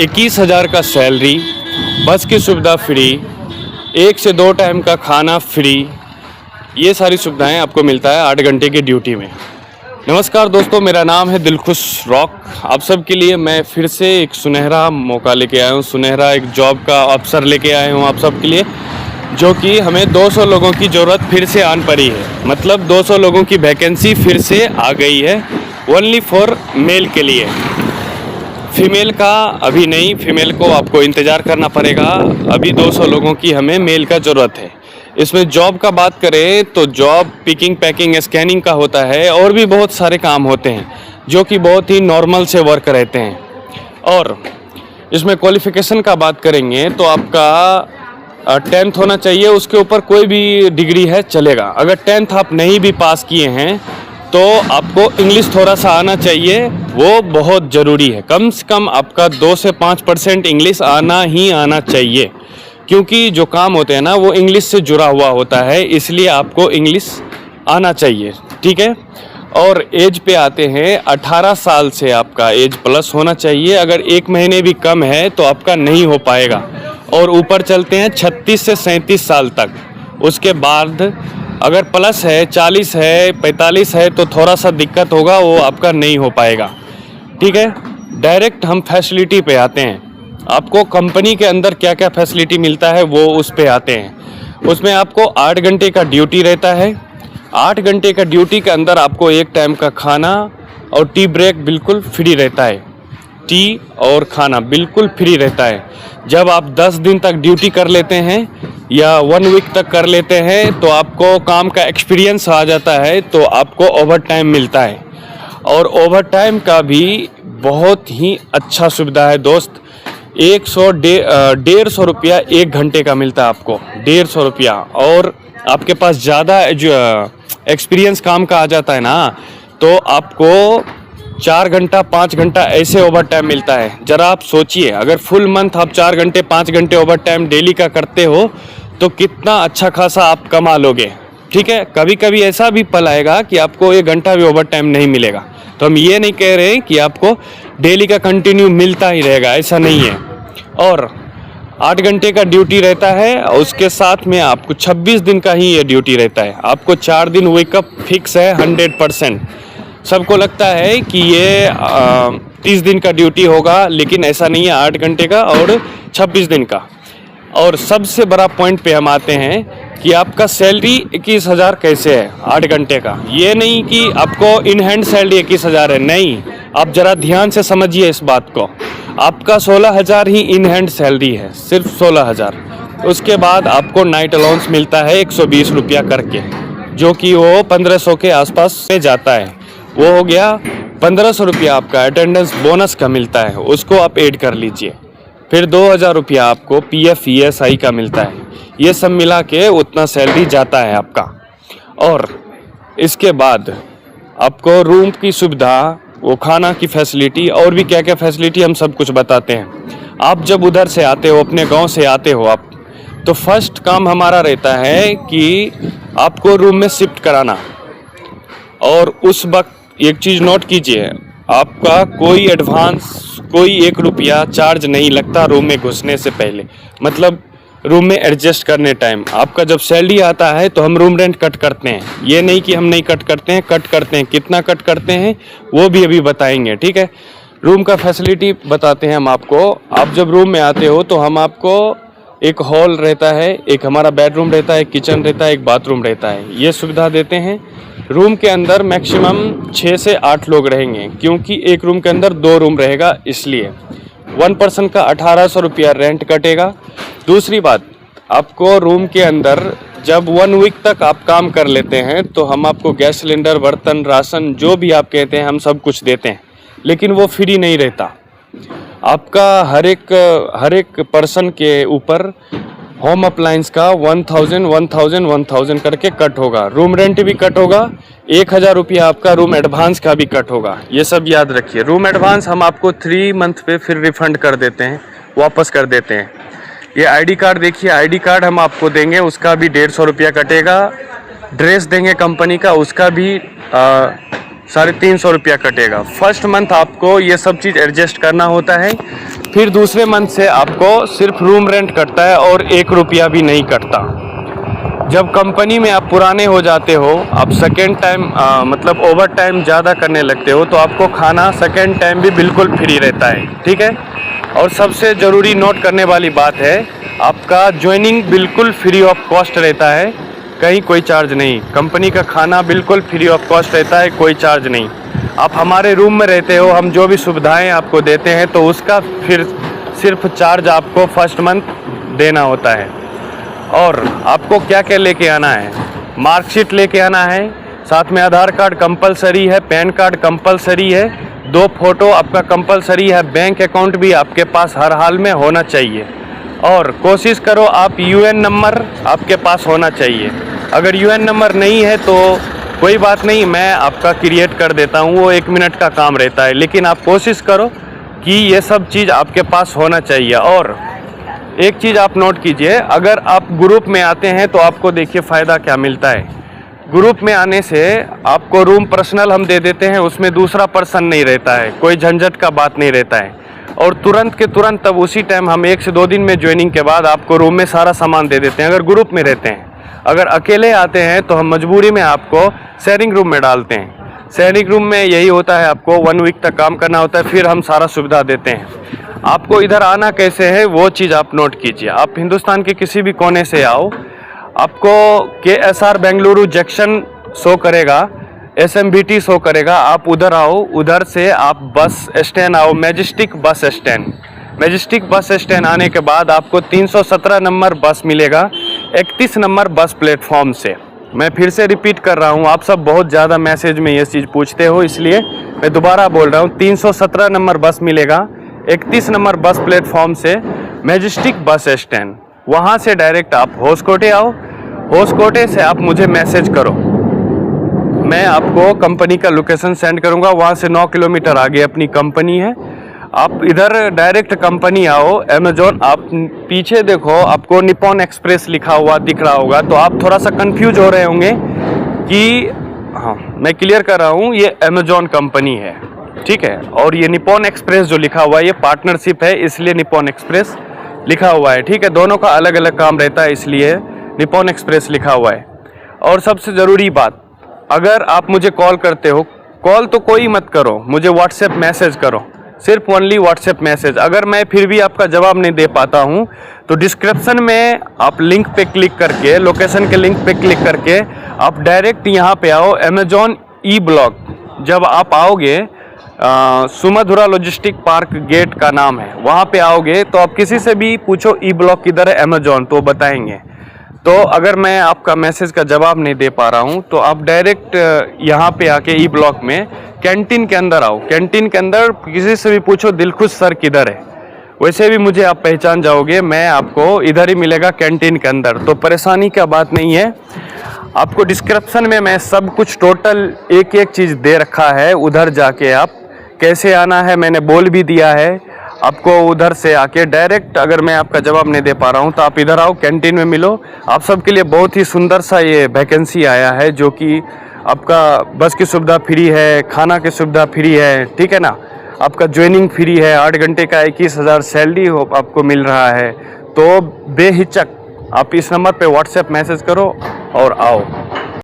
21,000 का सैलरी, बस की सुविधा फ्री, 1 से 2 टाइम का खाना फ्री, ये सारी सुविधाएं आपको मिलता है 8 घंटे की ड्यूटी में। नमस्कार दोस्तों, मेरा नाम है दिलखुश रॉक। आप सब के लिए मैं फिर से एक सुनहरा मौका लेके आया हूँ, सुनहरा एक जॉब का अवसर लेके आया हूँ आप सब के लिए, जो कि हमें 200 लोगों की ज़रूरत फिर से आन पड़ी है। मतलब 200 लोगों की वैकेंसी फिर से आ गई है, ओनली फॉर मेल के लिए। फीमेल का अभी नहीं, फीमेल को आपको इंतज़ार करना पड़ेगा। अभी 200 लोगों की हमें मेल का ज़रूरत है। इसमें जॉब का बात करें तो जॉब पिकिंग, पैकिंग, स्कैनिंग का होता है और भी बहुत सारे काम होते हैं जो कि बहुत ही नॉर्मल से वर्क रहते हैं। और इसमें क्वालिफ़िकेशन का बात करेंगे तो आपका 10th होना चाहिए, उसके ऊपर कोई भी डिग्री है चलेगा। अगर 10th आप नहीं भी पास किए हैं तो आपको इंग्लिश थोड़ा सा आना चाहिए, वो बहुत ज़रूरी है। कम से कम आपका 2 से 5% इंग्लिश आना ही आना चाहिए, क्योंकि जो काम होते हैं ना वो इंग्लिश से जुड़ा हुआ होता है, इसलिए आपको इंग्लिश आना चाहिए, ठीक है। और एज पे आते हैं, 18 साल से आपका एज प्लस होना चाहिए। अगर 1 महीने भी कम है तो आपका नहीं हो पाएगा। और ऊपर चलते हैं 36 से 37 साल तक। उसके बाद अगर प्लस है, 40 है, 45 है तो थोड़ा सा दिक्कत होगा, वो आपका नहीं हो पाएगा, ठीक है। डायरेक्ट हम फैसिलिटी पे आते हैं। आपको कंपनी के अंदर क्या क्या फैसिलिटी मिलता है वो उस पे आते हैं। उसमें आपको 8 घंटे का ड्यूटी रहता है। 8 घंटे का ड्यूटी के अंदर आपको 1 टाइम का खाना और टी ब्रेक बिल्कुल फ्री रहता है। टी और खाना बिल्कुल फ्री रहता है। जब आप 10 दिन तक ड्यूटी कर लेते हैं या 1 वीक तक कर लेते हैं तो आपको काम का एक्सपीरियंस आ जाता है, तो आपको ओवर टाइम मिलता है। और ओवर टाइम का भी बहुत ही अच्छा सुविधा है दोस्त। 150 रुपया 1 घंटे का मिलता है आपको, 150 रुपया। और आपके पास ज़्यादा जो एक्सपीरियंस काम का आ जाता है ना, तो आपको 4 घंटा 5 घंटा ऐसे ओवर टाइम मिलता है। ज़रा आप सोचिए, अगर फुल मंथ आप 4 घंटे 5 घंटे ओवर टाइम डेली का करते हो तो कितना अच्छा खासा आप कमा लोगे, ठीक है। कभी कभी ऐसा भी पल आएगा कि आपको 1 घंटा भी ओवर टाइम नहीं मिलेगा। तो हम ये नहीं कह रहे हैं कि आपको डेली का कंटिन्यू मिलता ही रहेगा, ऐसा नहीं है। और 8 घंटे का ड्यूटी रहता है, और उसके साथ में आपको 26 दिन का ही ये ड्यूटी रहता है। आपको 4 दिन वेकअप फिक्स है 100%। सबको लगता है कि ये 30 दिन का ड्यूटी होगा, लेकिन ऐसा नहीं है, 8 घंटे का और 26 दिन का। और सबसे बड़ा पॉइंट पे हम आते हैं कि आपका सैलरी 21,000 कैसे है 8 घंटे का। ये नहीं कि आपको इन हैंड सैलरी 21,000 है, नहीं। आप ज़रा ध्यान से समझिए इस बात को। आपका 16,000 ही इन हैंड सैलरी है, सिर्फ 16,000। उसके बाद आपको नाइट अलाउंस मिलता है 120 रुपया करके, जो कि वो 1500 के आसपास से जाता है। वो हो गया 1500 रुपया आपका अटेंडेंस बोनस का मिलता है, उसको आप ऐड कर लीजिए। फिर 2,000 रुपया आपको PF ESI का मिलता है। ये सब मिला के उतना सैलरी जाता है आपका। और इसके बाद आपको रूम की सुविधा, वो खाना की फैसिलिटी और भी क्या क्या फैसिलिटी हम सब कुछ बताते हैं। आप जब उधर से आते हो, अपने गांव से आते हो आप, तो फर्स्ट काम हमारा रहता है कि आपको रूम में शिफ्ट कराना। और उस वक्त एक चीज़ नोट कीजिए, आपका कोई एडवांस, कोई 1 रुपया चार्ज नहीं लगता रूम में घुसने से पहले। मतलब रूम में एडजस्ट करने टाइम आपका जब सैलरी आता है तो हम रूम रेंट कट करते हैं। ये नहीं कि हम नहीं कट करते हैं, कट करते हैं। कितना कट करते हैं वो भी अभी बताएंगे, ठीक है। रूम का फैसिलिटी बताते हैं हम आपको। आप जब रूम में आते हो तो हम आपको एक हॉल रहता है, एक हमारा बेडरूम रहता है, एक किचन रहता है, एक बाथरूम रहता है, ये सुविधा देते हैं। रूम के अंदर मैक्सिमम 6 से 8 लोग रहेंगे, क्योंकि एक रूम के अंदर 2 रूम रहेगा, इसलिए 1 पर्सन का 1800 रुपया रेंट कटेगा। दूसरी बात, आपको रूम के अंदर जब 1 वीक तक आप काम कर लेते हैं तो हम आपको गैस सिलेंडर, बर्तन, राशन, जो भी आप कहते हैं हम सब कुछ देते हैं, लेकिन वो फ्री नहीं रहता। आपका हर एक पर्सन के ऊपर होम अप्लायंस का 1000 करके कट होगा। रूम रेंट भी कट होगा, 1,000 रुपया आपका रूम एडवांस का भी कट होगा। ये सब याद रखिए। रूम एडवांस हम आपको 3 मंथ पे फिर रिफंड कर देते हैं, वापस कर देते हैं। ये आईडी कार्ड देखिए, आईडी कार्ड हम आपको देंगे, उसका भी 150 रुपया कटेगा। ड्रेस देंगे कंपनी का, उसका भी 350 रुपया कटेगा। फर्स्ट मंथ आपको ये सब चीज़ एडजस्ट करना होता है। फिर दूसरे मंथ से आपको सिर्फ रूम रेंट कटता है और 1 रुपया भी नहीं कटता। जब कंपनी में आप पुराने हो जाते हो, आप सेकेंड टाइम मतलब ओवर टाइम ज़्यादा करने लगते हो, तो आपको खाना सेकेंड टाइम भी बिल्कुल फ्री रहता है, ठीक है। और सबसे ज़रूरी नोट करने वाली बात है, आपका ज्वाइनिंग बिल्कुल फ्री ऑफ कॉस्ट रहता है, कहीं कोई चार्ज नहीं। कंपनी का खाना बिल्कुल फ्री ऑफ कॉस्ट रहता है, कोई चार्ज नहीं। आप हमारे रूम में रहते हो, हम जो भी सुविधाएं आपको देते हैं तो उसका फिर सिर्फ चार्ज आपको फर्स्ट मंथ देना होता है। और आपको क्या क्या लेके आना है, मार्कशीट लेके आना है, साथ में आधार कार्ड कंपलसरी है, पैन कार्ड कंपलसरी है, 2 फोटो आपका कंपलसरी है, बैंक अकाउंट भी आपके पास हर हाल में होना चाहिए। और कोशिश करो आप यूएन नंबर आपके पास होना चाहिए। अगर यूएन नंबर नहीं है तो कोई बात नहीं, मैं आपका क्रिएट कर देता हूँ, वो 1 मिनट का काम रहता है, लेकिन आप कोशिश करो कि ये सब चीज़ आपके पास होना चाहिए। और एक चीज़ आप नोट कीजिए, अगर आप ग्रुप में आते हैं तो आपको देखिए फ़ायदा क्या मिलता है। ग्रुप में आने से आपको रूम पर्सनल हम दे देते हैं, उसमें दूसरा पर्सन नहीं रहता है, कोई झंझट का बात नहीं रहता है। और तुरंत के तुरंत तब उसी टाइम हम 1 से 2 दिन में ज्वाइनिंग के बाद आपको रूम में सारा सामान दे देते हैं, अगर ग्रुप में रहते हैं। अगर अकेले आते हैं तो हम मजबूरी में आपको शेयरिंग रूम में डालते हैं। शेयरिंग रूम में यही होता है, आपको 1 वीक तक काम करना होता है, फिर हम सारा सुविधा देते हैं। आपको इधर आना कैसे है वो चीज़ आप नोट कीजिए। आप हिंदुस्तान के किसी भी कोने से आओ, आपको KSR बेंगलुरु जंक्शन शो करेगा, SMBT शो करेगा, आप उधर आओ, उधर से आप बस स्टैंड आओ, majestic bus stand. Majestic bus stand आने के बाद आपको 317 नंबर बस मिलेगा, 31 नंबर बस प्लेटफॉर्म से। मैं फिर से रिपीट कर रहा हूँ, आप सब बहुत ज़्यादा मैसेज में ये चीज़ पूछते हो, इसलिए मैं दोबारा बोल रहा हूँ। 317 नंबर बस मिलेगा, 31 नंबर बस प्लेटफॉर्म से मैजेस्टिक बस स्टैंड। वहाँ से डायरेक्ट आप होसकोटे आओ, होसकोटे से आप मुझे मैसेज करो, मैं आपको कंपनी का लोकेशन सेंड करूँगा। वहाँ से 9 किलोमीटर आगे अपनी कंपनी है। आप इधर डायरेक्ट कंपनी आओ, अमेजोन, आप पीछे देखो आपको निप्पॉन एक्सप्रेस लिखा हुआ दिख रहा होगा, तो आप थोड़ा सा कंफ्यूज हो रहे होंगे कि हाँ, मैं क्लियर कर रहा हूँ, ये अमेजोन कंपनी है, ठीक है। और ये निप्पॉन एक्सप्रेस जो लिखा हुआ है ये पार्टनरशिप है, इसलिए निप्पॉन एक्सप्रेस लिखा हुआ है, ठीक है। दोनों का अलग अलग काम रहता है, इसलिए निप्पॉन एक्सप्रेस लिखा हुआ है। और सबसे ज़रूरी बात, अगर आप मुझे कॉल करते हो, कॉल तो कोई मत करो, मुझे व्हाट्सएप मैसेज करो, सिर्फ ओनली व्हाट्सएप मैसेज। अगर मैं फिर भी आपका जवाब नहीं दे पाता हूँ तो डिस्क्रिप्शन में आप लिंक पे क्लिक करके, लोकेशन के लिंक पे क्लिक करके आप डायरेक्ट यहाँ पे आओ, अमेजोन ई ब्लॉक। जब आप आओगे, सुमधुरा लॉजिस्टिक पार्क गेट का नाम है, वहाँ पे आओगे तो आप किसी से भी पूछो ई ब्लॉक किधर है अमेजोन, तो बताएंगे। तो अगर मैं आपका मैसेज का जवाब नहीं दे पा रहा हूँ तो आप डायरेक्ट यहाँ पे आके ई ब्लॉक में कैंटीन के अंदर आओ, कैंटीन के अंदर किसी से भी पूछो दिलखुश सर किधर है, वैसे भी मुझे आप पहचान जाओगे, मैं आपको इधर ही मिलेगा कैंटीन के अंदर। तो परेशानी का बात नहीं है, आपको डिस्क्रिप्शन में मैं सब कुछ टोटल एक एक चीज़ दे रखा है, उधर जाके आप कैसे आना है मैंने बोल भी दिया है आपको। उधर से आके डायरेक्ट, अगर मैं आपका जवाब नहीं दे पा रहा हूँ तो आप इधर आओ, कैंटीन में मिलो। आप सबके लिए बहुत ही सुंदर सा ये वैकेंसी आया है, जो कि आपका बस की सुविधा फ्री है, खाना की सुविधा फ्री है, ठीक है ना, आपका ज्वाइनिंग फ्री है, 8 घंटे का 21,000 सैलरी आपको मिल रहा है। तो बेहिचक आप इस नंबर पे व्हाट्सएप मैसेज करो और आओ।